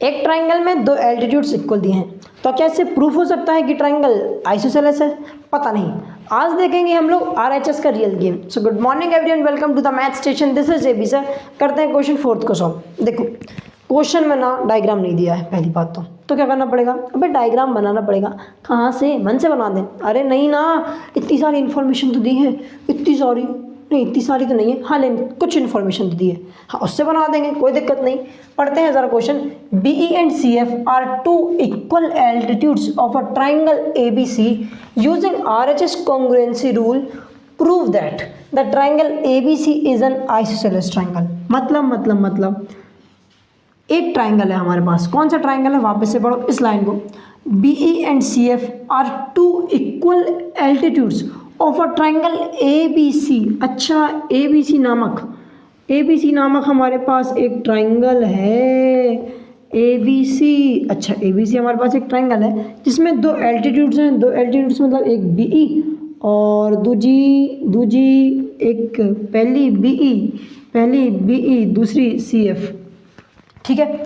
एक ट्राइंगल में दो एल्टीट्यूड्स इक्वल दिए हैं, तो क्या इससे प्रूफ हो सकता है कि ट्राइंगल आइसोसेलेस है? पता नहीं। आज देखेंगे हम लोग आरएचएस का real game. So good morning everyone, welcome to the math station, this is JB sir. करते हैं क्वेश्चन 4 को सॉल्व। देखो क्वेश्चन में ना डायग्राम नहीं दिया है, पहली बात तो क्या करना पड़ेगा? अबे डायग्राम बनाना पड़ेगा। कहाँ से? मन से बना दें? अरे नहीं ना, इतनी सारी इन्फॉर्मेशन तो दी है, इतनी सारी नहीं, इतनी सारी तो नहीं है, हाँ लेकिन कुछ इन्फॉर्मेशन तो दी है, हाँ उससे बना देंगे, कोई दिक्कत नहीं। पढ़ते हैं ज़रा question. BE and CF are two equal altitudes of a triangle ABC using RHS congruency rule prove that the triangle ABC is an isosceles triangle. मतलब एक ट्राइंगल है हमारे पास। कौन सा ट्राइंगल है? वापस से पढ़ो इस लाइन को। BE and CF are two equal altitudes of a triangle ABC। अच्छा, ABC नामक हमारे पास एक ट्राइंगल है ABC। अच्छा, ABC हमारे पास एक ट्राइंगल है जिसमें दो एल्टीट्यूड्स हैं। दो एल्टीट्यूड्स मतलब एक BE और दूजी एक पहली BE दूसरी CF। ठीक है,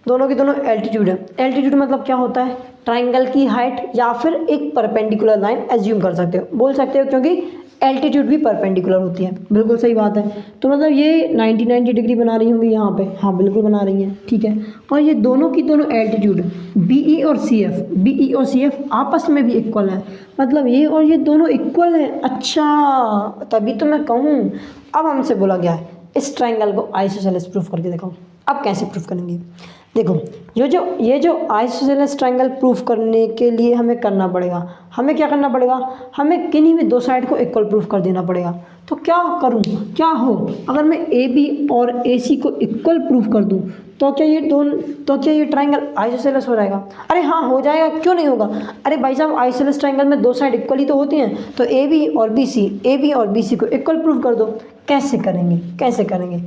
दोनों की दोनों एल्टीट्यूड है। एल्टीट्यूड मतलब क्या होता है? ट्राइंगल की हाइट या फिर एक परपेंडिकुलर लाइन एज्यूम कर सकते हो, बोल सकते हो, क्योंकि एल्टीट्यूड भी परपेंडिकुलर होती है। बिल्कुल सही बात है। तो मतलब ये 90 डिग्री बना रही होंगी यहाँ पे, हाँ बिल्कुल बना रही हैं, ठीक है। और ये दोनों की दोनों एल्टीट्यूड BE और CF आपस में भी इक्वल है, मतलब ये और ये दोनों इक्वल है। अच्छा, तभी तो मैं कहूँ अब हमसे बोला गया है इस ट्राइंगल को आइसोसेलेस प्रूफ करके दिखाओ। अब कैसे प्रूफ करेंगे? देखो, ये जो आइसोसेलेस ट्राइंगल प्रूफ करने के लिए हमें करना पड़ेगा, हमें क्या करना पड़ेगा? हमें किन्हीं भी दो साइड को इक्वल प्रूफ कर देना पड़ेगा। तो क्या करूँ, क्या हो अगर मैं AB और AC को इक्वल प्रूफ कर दूँ, तो क्या ये ट्राइंगल आइसोसेलेस हो जाएगा? अरे हाँ हो जाएगा, क्यों नहीं होगा? अरे भाई साहब, आइसोसेलेस ट्राइंगल में दो साइड इक्वल ही तो होती हैं, तो AB और BC को इक्वल प्रूफ कर दो। कैसे करेंगे?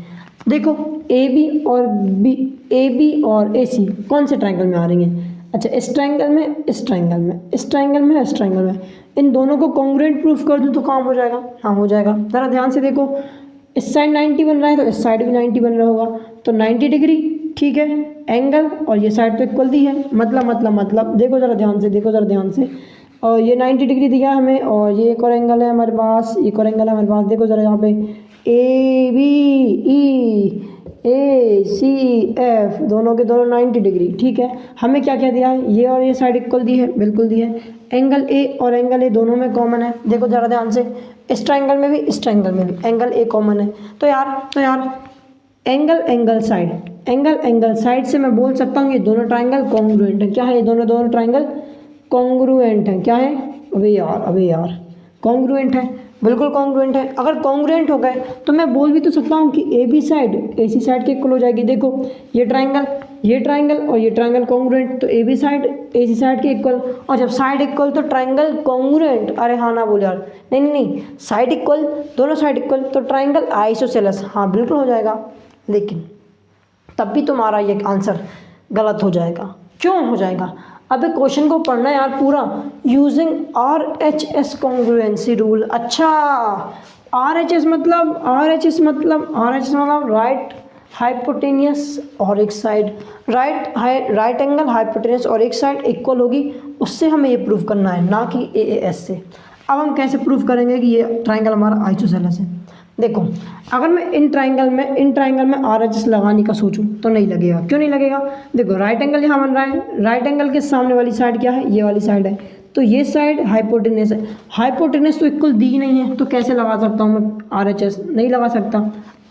देखो, AB और AC कौन से ट्राइंगल में आ रही हैं? अच्छा, इस ट्राइंगल में इन दोनों को कॉन्ग्रुएंट प्रूफ कर दूँ तो काम हो जाएगा। हाँ हो जाएगा। ज़रा ध्यान से देखो, इस साइड 90 बन रहा है तो इस साइड भी 90 बन रहा होगा, तो 90 डिग्री, ठीक है, एंगल, और ये साइड तो इक्वल दी है। मतलब देखो ज़रा ध्यान से, और ये 90 डिग्री दिया हमें, और ये एक और एंगल है हमारे पास, देखो ज़रा यहाँ पे ABEACF दोनों के दोनों 90 डिग्री, ठीक है। हमें क्या दिया है? ये और ये साइड इक्वल दी है, बिल्कुल दी है। एंगल A और एंगल A दोनों में कॉमन है। देखो ज़रा ध्यान से, इस ट्राइंगल में भी एंगल A कॉमन है। तो यार एंगल साइड से मैं बोल सकता हूँ ये दोनों ट्राइंगल कॉन्ग्रुएंट है। क्या है? ये दोनों ट्राइंगल कॉन्ग्रुएंट है। क्या है? अबे यार कॉन्ग्रुएंट है, बिल्कुल कॉन्ग्रुएंट है। अगर कॉन्ग्रुएंट हो गए तो मैं बोल भी तो सकता हूँ कि AB साइड AC साइड के इक्वल हो जाएगी। देखो, ये ट्राइंगल और ये ट्राइंगल कॉन्ग्रुएंट, तो AB साइड AC साइड के इक्वल, और जब साइड इक्वल तो ट्राइंगल कॉन्ग्रुएंट। अरे हाँ ना बोल यार, नहीं, साइड इक्वल, दोनों साइड इक्वल तो ट्राइंगल आइसोसेलेस, हाँ बिल्कुल हो जाएगा। लेकिन तब भी तुम्हारा ये आंसर गलत हो जाएगा। क्यों हो जाएगा? अबे क्वेश्चन को पढ़ना यार पूरा, यूजिंग RHS कॉन्ग्रुएंसी रूल। अच्छा, RHS मतलब राइट हाइपोटेनियस और एक साइड, राइट एंगल हाइपोटेनियस और एक साइड इक्वल होगी, उससे हमें ये प्रूफ करना है, ना कि AAS से। अब हम कैसे प्रूफ करेंगे कि ये ट्राइंगल हमारा आइसोसेलेस है? देखो, अगर मैं इन ट्राइंगल में RHS लगाने का सोचूं तो नहीं लगेगा। क्यों नहीं लगेगा? देखो, राइट एंगल यहाँ बन रहा है, राइट एंगल के सामने वाली साइड क्या है? ये वाली साइड है, तो ये साइड हाइपोटेनस है। हाइपोटेनस तो इक्वल दी ही नहीं है, तो कैसे लगा सकता हूँ मैं RHS? नहीं लगा सकता।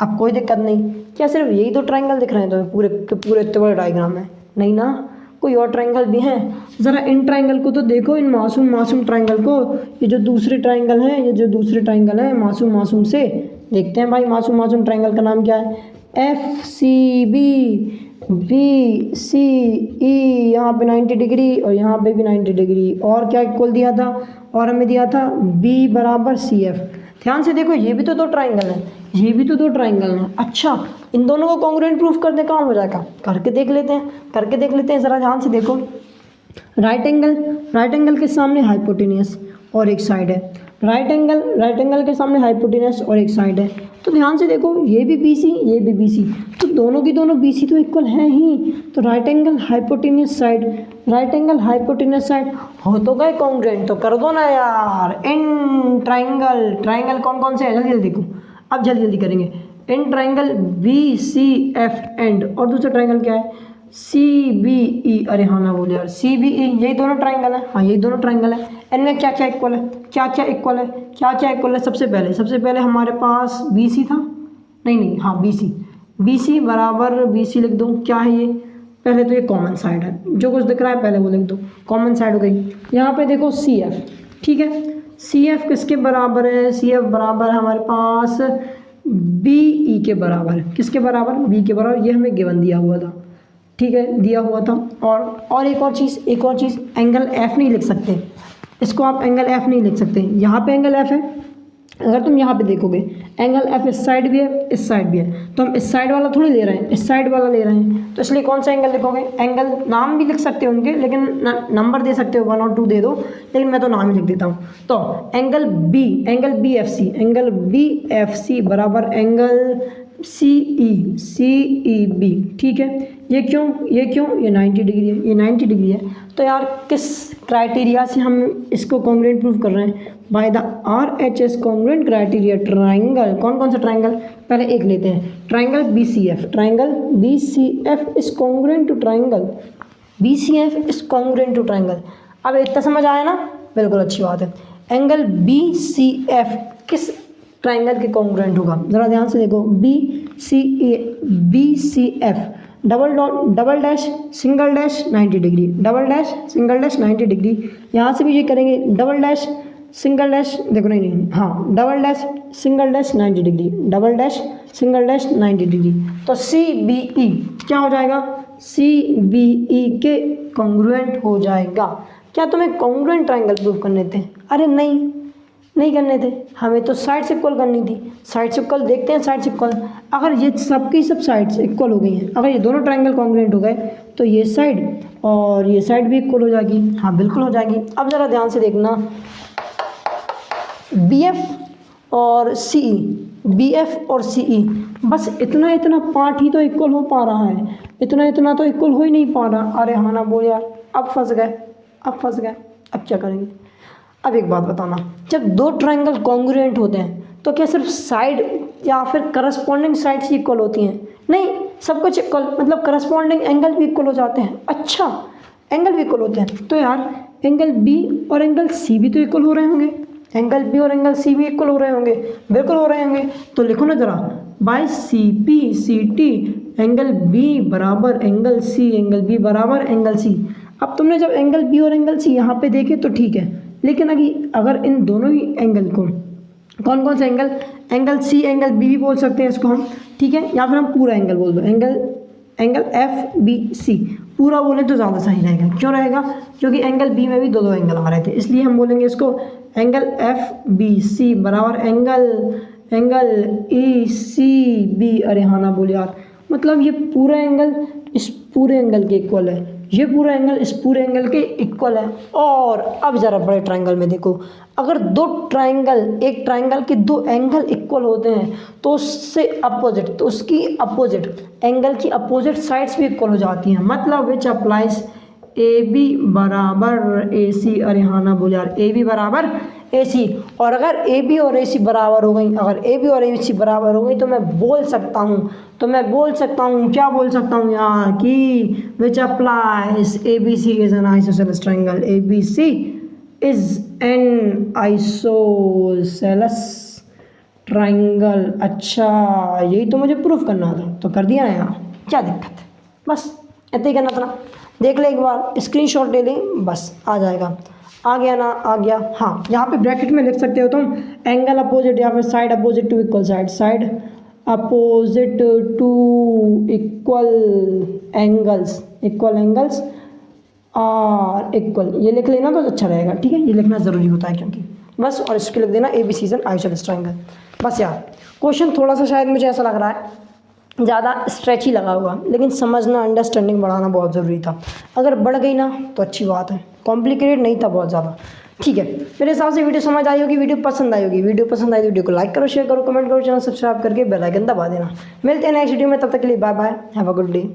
अब कोई दिक्कत नहीं, क्या सिर्फ यही दो ट्राइंगल दिख रहे हैं तो पूरे इतने बड़े डायग्राम है? नहीं ना, कोई और ट्राइंगल भी हैं। ज़रा इन ट्राइंगल को तो देखो, इन मासूम ट्राइंगल को। ये जो दूसरे ट्राइंगल हैं, मासूम से देखते हैं भाई, मासूम ट्राइंगल का नाम क्या है? FCB BCE, यहाँ पे 90 डिग्री और यहाँ पे भी 90 डिग्री, और क्या इक्वल दिया था? और हमें दिया था B बराबर CF। ध्यान से देखो, ये भी तो दो ट्राइंगल हैं, अच्छा, इन दोनों को कॉन्ग्रुएंट प्रूफ करने काम हो जाएगा। करके देख लेते हैं। ज़रा ध्यान से देखो, राइट एंगल के सामने हाइपोटेनियस और एक साइड है, राइट एंगल के सामने हाइपोटेनस और एक साइड है, तो ध्यान से देखो ये भी बी सी, ये भी बी सी, तो दोनों की दोनों बी सी तो इक्वल हैं ही। तो right angle hypotenuse side, right angle hypotenuse side हो तो गए कॉन्ग्रुएंट, तो कर दो ना यार। इन ट्राइंगल, ट्राइंगल कौन कौन से हैं जल्दी जल्दी देखो, अब जल्दी जल्दी करेंगे। In triangle B C F and, और दूसरा ट्राइंगल क्या है सी बी ई, अरे हाँ ना बोले यार, सी बी ई, यही दोनों ट्राइंगल है, हाँ यही दोनों ट्राइंगल है। इनमें क्या क्या इक्वल है, क्या क्या इक्वल है, क्या क्या इक्वल है। सबसे पहले हमारे पास बी सी था, नहीं हाँ बी सी बराबर बी सी लिख दो, क्या है ये, पहले तो ये कॉमन साइड है, जो कुछ दिख रहा है पहले वो लिख दो, कॉमन साइड हो गई। यहाँ पे देखो सी एफ, ठीक है, सी एफ किसके बराबर है, सी एफ बराबर है हमारे पास बी ई के बराबर, किसके बराबर, बी के बराबर, ये हमें गिवन दिया हुआ था, ठीक है, दिया हुआ था। और एक और चीज़, एंगल एफ नहीं लिख सकते, इसको आप एंगल एफ नहीं लिख सकते, यहाँ पे एंगल एफ है, अगर तुम यहाँ पे देखोगे एंगल एफ इस साइड भी है, इस साइड भी है, तो हम इस साइड वाला थोड़ी ले रहे हैं, इस साइड वाला ले रहे हैं, तो इसलिए कौन सा एंगल लिखोगे, एंगल नाम भी लिख सकते हो उनके, लेकिन नंबर दे सकते हो 1 और 2 दे दो, लेकिन मैं तो नाम ही लिख देता हूँ। तो एंगल बी एफ सी बराबर एंगल सी ई बी, ठीक है। ये क्यों, ये 90 डिग्री है, ये 90 डिग्री है। तो यार किस क्राइटेरिया से हम इसको कॉन्ग्रुएंट प्रूव कर रहे हैं, by the R H S congruent criteria triangle. कौन कौन सा ट्राइंगल, पहले एक लेते हैं, triangle B C F is congruent to triangle, B C F is congruent to triangle. अब इतना समझ आया ना, बिल्कुल अच्छी बात है। एंगल बी सी एफ किस ट्राइंगल के कॉन्ग्रुएंट होगा, ज़रा ध्यान से देखो, B C F double dash single dash 90 degree, double dash single dash 90 degree. यहाँ से भी ये करेंगे, डबल डैश सिंगल डैश, देखो नहीं हाँ, double dash single dash 90 degree, double dash single dash 90 degree. तो सी बी ई क्या हो जाएगा, सी बी ई के कॉन्ग्रुएंट हो जाएगा। क्या तुम्हें कॉन्ग्रुएंट ट्राइंगल प्रूफ करने थे, अरे नहीं करने थे, हमें तो साइड से इक्वल करनी थी। साइड से इक्वल देखते हैं, साइड से इक्वल, अगर ये सबकी सब साइड्स इक्वल हो गई हैं, अगर ये दोनों ट्राइंगल कॉन्ग्रुएंट हो गए, तो ये साइड और ये साइड भी इक्वल हो जाएगी, हाँ बिल्कुल हो जाएगी। अब ज़रा ध्यान से देखना, बी एफ और सी ई, बस इतना पार्ट ही तो इक्वल हो पा रहा है, इतना तो इक्वल हो ही नहीं पा रहा। अरे हाँ ना बोल यार, अब फंस गए, अब क्या करेंगे। अब एक बात बताना, जब दो ट्राइंगल कॉन्ग्रुएंट होते हैं तो क्या सिर्फ साइड या फिर करस्पॉन्डिंग साइड्स इक्वल होती हैं, नहीं, सब कुछ इक्वल, मतलब करस्पॉन्डिंग एंगल भी इक्वल हो जाते हैं। अच्छा, एंगल भी इक्वल होते हैं, तो यार एंगल बी और एंगल सी भी तो इक्वल हो रहे होंगे, एंगल बी और एंगल सी भी इक्वल हो रहे होंगे, बिल्कुल हो रहे होंगे। तो लिखो ना ज़रा, by C P C T angle B बराबर एंगल सी, एंगल बी बराबर एंगल सी। अब तुमने जब एंगल बी और एंगल सी यहाँ पे देखे तो ठीक है, लेकिन अगर इन दोनों ही एंगल को, कौन से एंगल सी एंगल बी भी बोल सकते हैं इसको हम, ठीक है, या फिर हम पूरा एंगल बोल दो, एंगल एफ बी सी पूरा बोले तो ज़्यादा सही रहेगा। क्यों रहेगा, क्योंकि एंगल बी में भी दो एंगल आ रहे थे, इसलिए हम बोलेंगे इसको एंगल एफ बी सी बराबर एंगल ई सी बी। अरे हाँ ना बोले यार, मतलब ये पूरा एंगल इस पूरे एंगल के इक्वल है, ये पूरा एंगल इस पूरे एंगल के इक्वल है। और अब ज़रा बड़े ट्राइंगल में देखो, अगर एक ट्राइंगल के दो एंगल इक्वल होते हैं तो उससे अपोजिट, तो उसकी अपोजिट एंगल की अपोजिट साइड्स भी इक्वल हो जाती हैं, मतलब विच अप्लाइज ए बी बराबर ए सी। अरे हाँ ना बोल यार, ए बी बराबर ए सी। और अगर ए बी और ए सी बराबर हो गई, तो मैं बोल सकता हूँ, क्या बोल सकता हूँ यार, कि which applies A B C is an isosceles triangle, A B C is an isosceles triangle. अच्छा, यही तो मुझे प्रूफ करना था, तो कर दिया ना यार, क्या दिक्कत है, बस इतना ही करना था। देख ले एक बार, स्क्रीनशॉट ले लें, बस आ जाएगा। आ गया ना, आ गया। हाँ, यहाँ पे ब्रैकेट में लिख सकते हो तुम एंगल अपोजिट या फिर side opposite to equal side opposite to equal angles are equal, ये लिख लेना तो अच्छा रहेगा, ठीक है, ये लिखना ज़रूरी होता है क्योंकि बस। और इसके लिख देना A B C is an isosceles triangle, बस यार। क्वेश्चन थोड़ा सा शायद मुझे ऐसा लग रहा है ज़्यादा स्ट्रेच ही लगा हुआ, लेकिन समझना, अंडरस्टैंडिंग बढ़ाना बहुत ज़रूरी था। अगर बढ़ गई ना तो अच्छी बात है, कॉम्प्लिकेटेड नहीं था बहुत ज़्यादा। ठीक है, मेरे हिसाब से वीडियो समझ आई होगी, वीडियो पसंद आई होगी। वीडियो पसंद आई तो वीडियो को लाइक करो, शेयर करो, कमेंट करो, चैनल सब्सक्राइब करके बेल आइकन दबा देना। मिलते हैं नेक्स्ट वीडियो में, तब तक के लिए bye bye, have a good day.